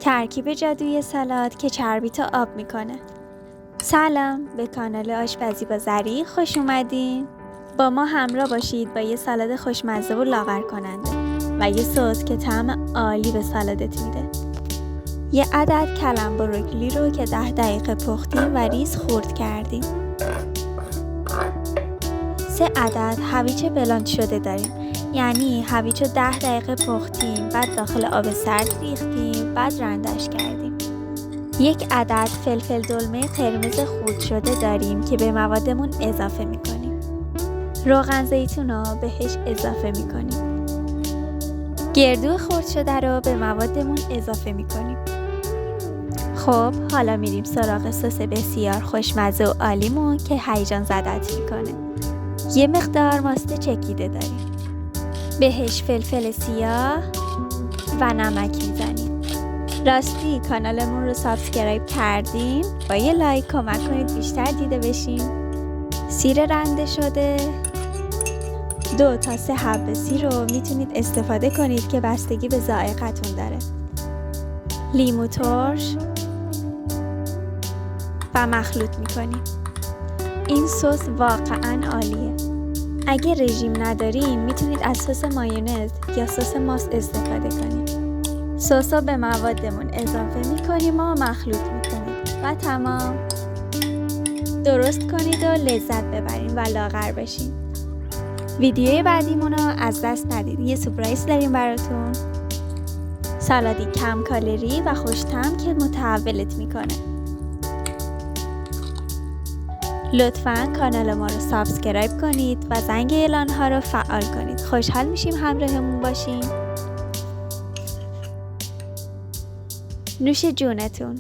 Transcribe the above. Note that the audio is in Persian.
ترکیب جادویی سالاد که چربی تا آب میکنه. سلام، به کانال آشپزی با زری خوش اومدین. با ما همراه باشید با یه سالاد خوشمزه و لاغر کننده و یه سس که طعم عالی به سالادت میده. یه عدد کلم بروکلی رو که 10 دقیقه پختیم و ریز خرد کردیم. 3 عدد هویج بلاند شده داریم، یعنی هویج رو 10 دقیقه پختیم، بعد داخل آب سرد ریختیم، بعد رندش کردیم. 1 عدد فلفل دلمه قرمز خرد شده داریم که به موادمون اضافه میکنیم. روغن زیتون رو بهش اضافه میکنیم. گردو خرد شده رو به موادمون اضافه میکنیم. خب حالا میریم سراغ سس بسیار خوشمزه و عالیمون که هیجان زدت میکنه. یه مقدار ماست چکیده داریم، بهش فلفل سیاه و نمک میزنیم. راستی کانالمون رو سابسکرایب کردین؟ با یه لایک کمک کنید بیشتر دیده بشیم. سیر رنده شده 2 تا 3 حبه سیر رو میتونید استفاده کنید که بستگی به ذائقتون داره. لیمو ترش و مخلوط میکنیم. این سس واقعا عالیه. اگه رژیم ندارین میتونید از سس مایونز یا سس ماست استفاده کنید. سس رو به موادمون اضافه میکنیم و مخلوط میکنیم و تمام. درست کنید و لذت ببرین و لاغر بشین. ویدیوی بعدیمون رو از دست ندید. یه سورپرایز داریم براتون. سالادی کم کالری و خوش طعم که متحولت میکنه. لطفاً کانال ما رو سابسکرایب کنید و زنگ اعلان ها رو فعال کنید. خوشحال میشیم همراهمون باشین. نوش جونتون.